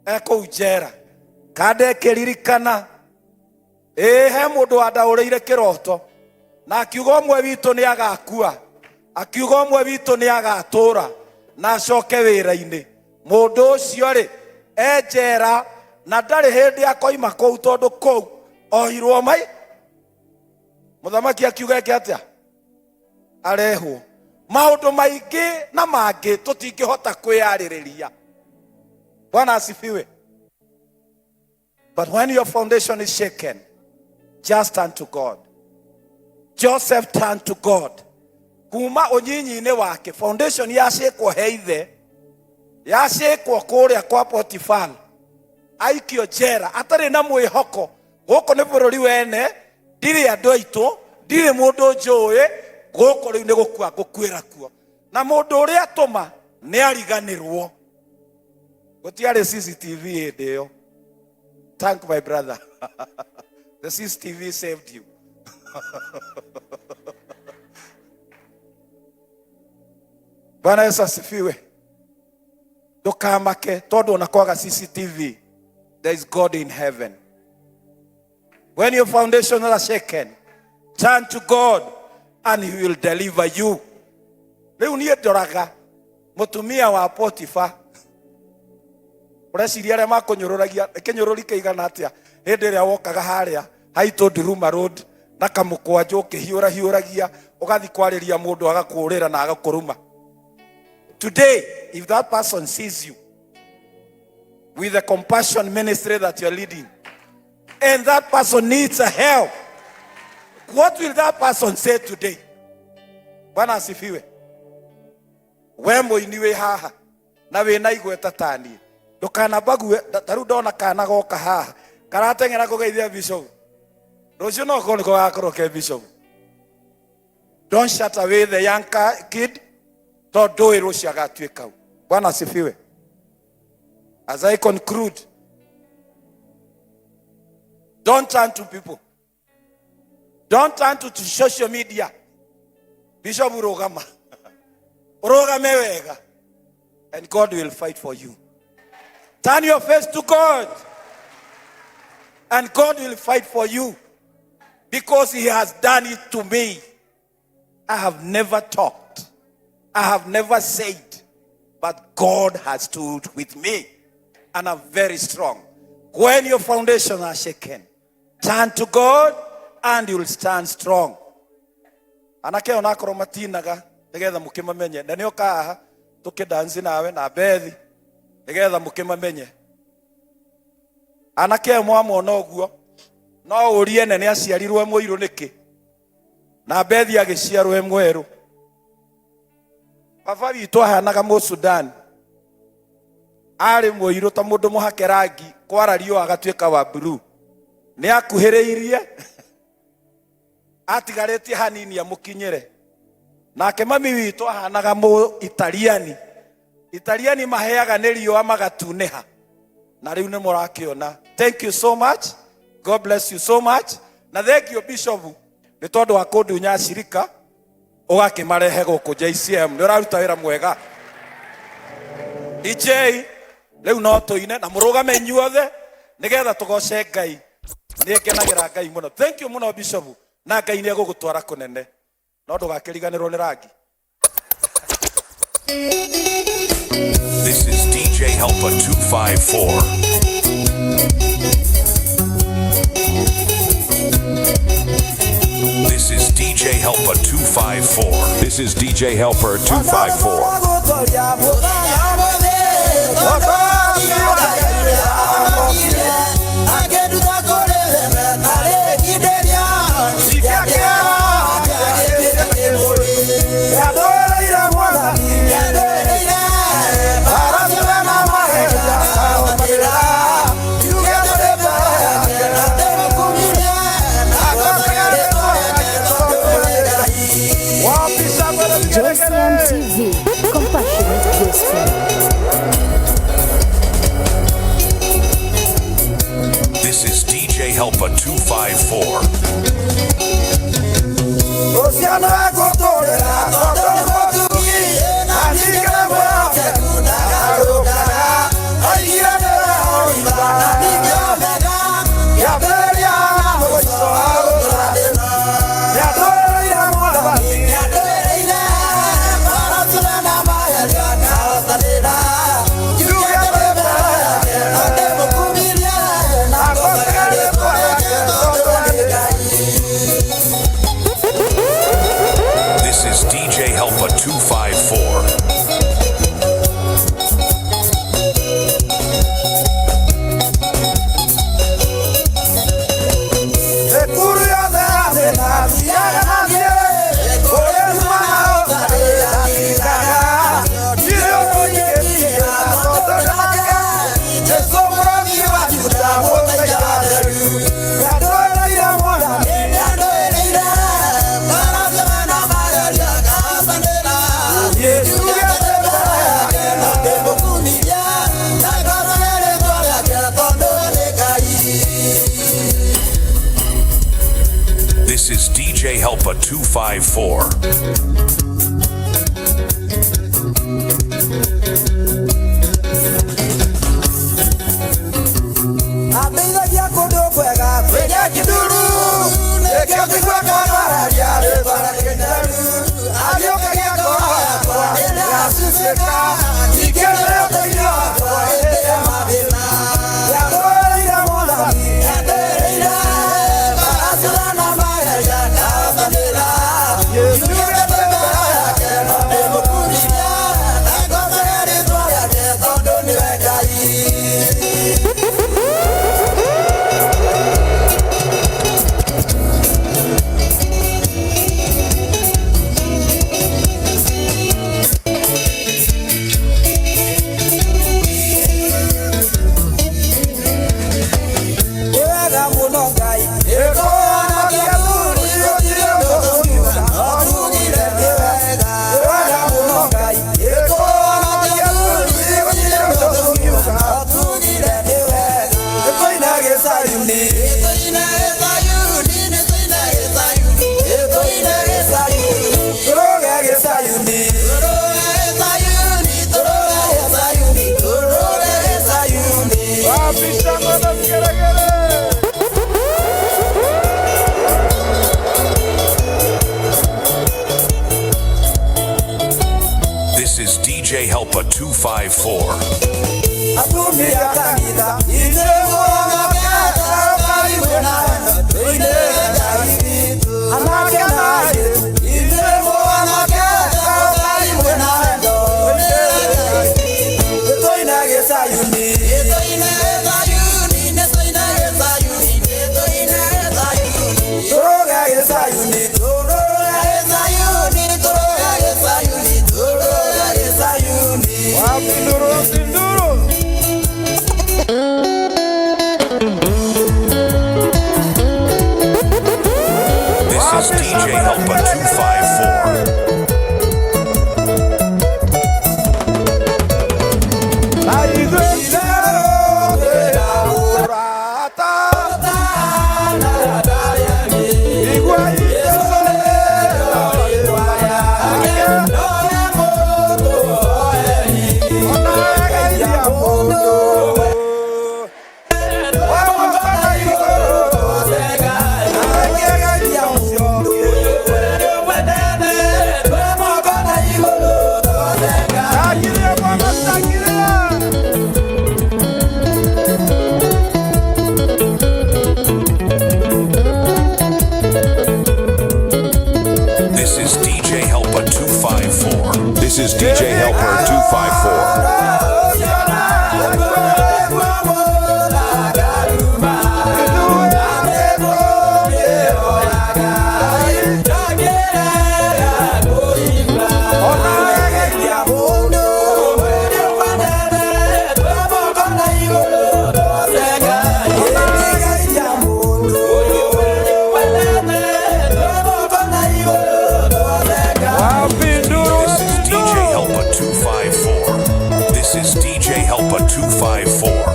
eko ujera kade keririkana he mundu adaũrĩire kĩroto na akiuga ũmwe witũ nĩ agakua akiuga ũmwe witũ nĩ agatũra na acoke wĩra-inĩ mũndũ ũcio rĩ enjera na ndarĩ hĩndĩ akoima kũu tondũ kũu ohirwo mai mũthamaki akiuga atĩa arehwo maũndũ maingĩ na mangĩ tũtingĩhota kwĩyarĩrĩria. Bwana asifiwe. But when your foundation is shaken, just turn to God. Joseph turned to God. Kuma ũnyinyi-inĩ wake foundation yacĩkwo heithe yacĩkwo kũrĩa kwa Potiphar aikio njera atarĩ na mwĩhoko gũkũ nĩ bũrũri wene ndirĩ andũ aitũ ndirĩ mũndũ njũĩ gũkũ rĩu nĩ gũkua ngũkuĩra kuo na mũndũ ũrĩa atũma nĩ ariganĩrwo gũtiarĩ CCTV hĩndĩ ĩyo. Thank my brother. The CCTV saved you. Bwana Yesu asifiwe. Ndukamake tondũ unakwaga CCTV. There is God in heaven. When your foundation is shaken, turn to God and He will deliver you. Rĩu niĩ ndoraga mũtumia wa Potiphar ũreciria arĩa makũnyũrũragia kĩnyũrũri kĩigana atĩa hĩndĩ ĩrĩa wokaga harĩa haitũ Ndiruma Road na kamũkwanjũ ũkĩhiũragia ũgathi kwarĩria mũndũ agakũrĩra na agakũruma. Today, if that person sees you with the compassion ministry that you're leading, and that person needs a help, what will that person say today? Bwana asifiwe. We mũiniwe haha na wĩna igweta tani ndũkanabague tarĩu ndona kana goka haha karateng'era kũgeithia bishop rũciũ no korwo nĩko gakorwo ke bishop. Don't shut away the young kid tondũ ndũĩ rũciũ agatuĩka u. Bwana asifiwe. As I conclude, don't turn to people. Don't turn to social media. Bishop urogama. Urogame wega. And God will fight for you. Turn your face to God. And God will fight for you. Because He has done it to me. I have never talked. I have never said. But God has stood with me. And I'm very strong. When your foundation are shaken, turn to God and you will stand strong. Anake onakorwo matinaga nigetha mukimamenye na nio kaha tukidansi nawe na bethi nigetha mukimamenye. Anake mwamona ũguo no urie Nene aciarirwo mũirũ niki na bethi agĩciarwo mwerũ. Baba witũ ahanaga Mũsudani arĩ mũirũ ta mũndũ mũhake rangi kwara riũa agatuĩka wa blue. Nĩ akuhĩrĩirie atigarĩtie hanini amũkinyĩre. Nake mami witũ ahanaga Italiani. Italiani maheaga nĩ riũa magatunĩha. Na rĩu nĩ mũrakĩona. Thank you so much. God bless you so much. Na thank you Bishop nĩ tondũ wa kũndunya cirika ũgakĩmarehe gũkũ JCM. Nĩ ũraruta wĩra mwega. DJ rĩu no tũine na mũrũgame inyuothe nĩgetha tũgoce Ngai. Nĩ ngenagĩra Ngai mũno. Thank you mũno Bishop. Na Ngai nĩ egũgũtwara kũnene. No ndũgakĩriganĩrwo nĩ rangi. This is DJ Helper 254. This is DJ Helper 254. This is DJ Helper 254. TV, compassionate gospel. This is DJ Helper 254. DJ Helpa 254. This is DJ Helpa 254. This is DJ Helpa 254. This is DJ Helper 254.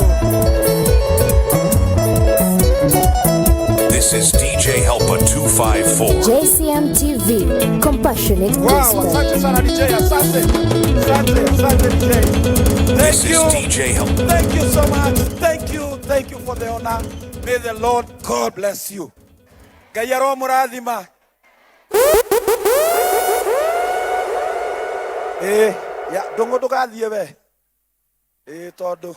This is DJ Helpa 254. This is DJ Helpa 254. JCM TV, compassionate Wow, gospel. asante sana DJ, asante. Asante DJ. This is DJ Helpa. Thank you so much. Thank you for the honor. May the Lord God bless you. Gayaro muradhima. Ya dongo dogathie we. Todo.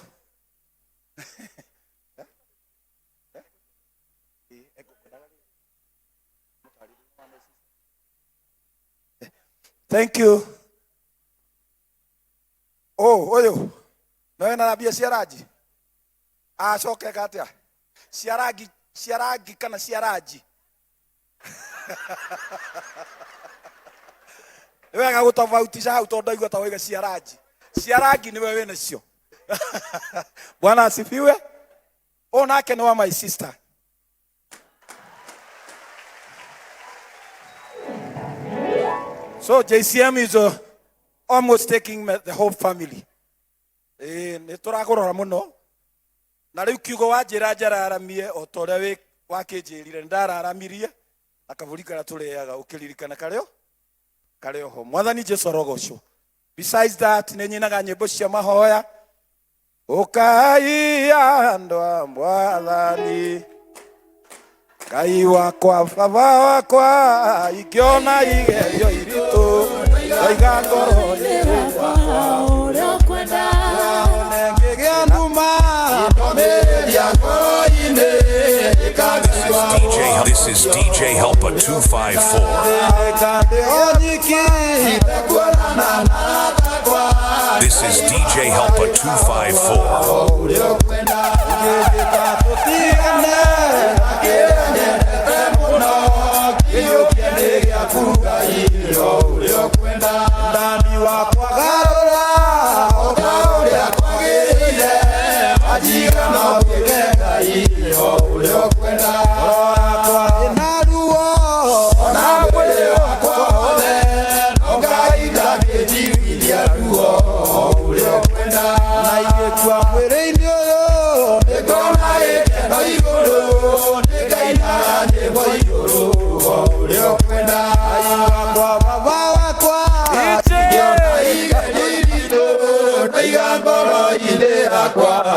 Thank you. Oh, oyo. Wewe na rabia ciaraji. Acoke katia. Ciaragi kana ciaraji. Wewe gagutofautisha hau tondu igua ta waiga ciaraji. Ciaragi ni wewe nacio. Bwana asifiwe. Ona yake ni wa my sister. So JCM is almost taking the whole family. Ni turakurora muno. Na riu kiugo wa njira njararamie o toria wi wakinjirire ndararamirie akavurika na tureaga ukiririkana kareo ho mwathani Jesu rogocwo. Besides that ni nyinaga nyimbo cia mahoya ukai andwa mwathani Ngai wakwa baba wakwa ikiona igerio iritu aiga ngoro uri kwenda ngegea nduma Kumiriria ngoro-ini This is DJ Helper 254. This is DJ Helper 254.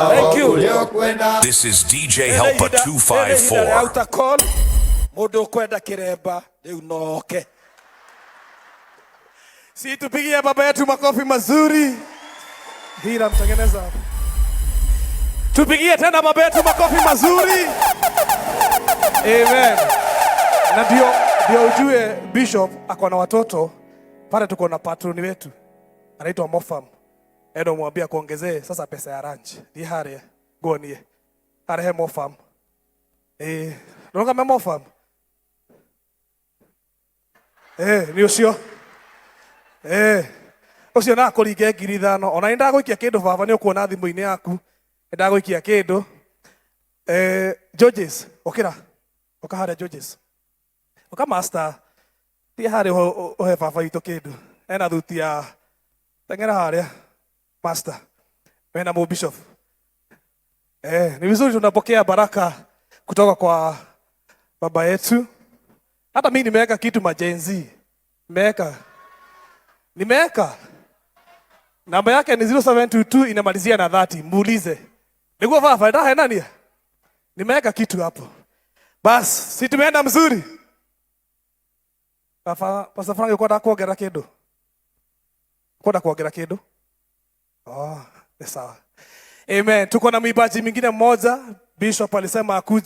Thank you. This is DJ Helper 254. Mudu kwenda kiremba riu noke. Si tupigie baba yetu makofi mazuri. Hira mtengeneza. Tupigie tena baba yetu makofi mazuri. Amen. Na ndio ujue Bishop ako na watoto. Pale tuko na patroni wetu. Anaitwa Mofam. Endo mwambia kuongezee sasa pesa ya ranch. Di hare gonie. Hare Mofam. Nonga me Mofam. Ni ucio. Ucio na kuringe ngiri 5 ona ndaguikia kindu baba ni ukuona thimu-ini yaku ndaguikia kindu Georges okira okahare Georges oka master ti hare ohe baba itu kindu ena thuti ya tengera haria master wena mu bishop ni vizuri tunapokea baraka kutoka kwa baba yetu. Hata mimi nimeweka kitu majenzi nimeweka namba yake ni 0722 inamalizia na 30. Muulize. Nikuwa baba ndio nani? Nimeweka kitu hapo. Bas, si tumeenda mzuri. Pastor Frank yuko na kuongera kitu. Kwenda kuongera kitu? Ni sawa. Amen. Tuko na mwimbaji mwingine mmoja, Bishop alisema akuje.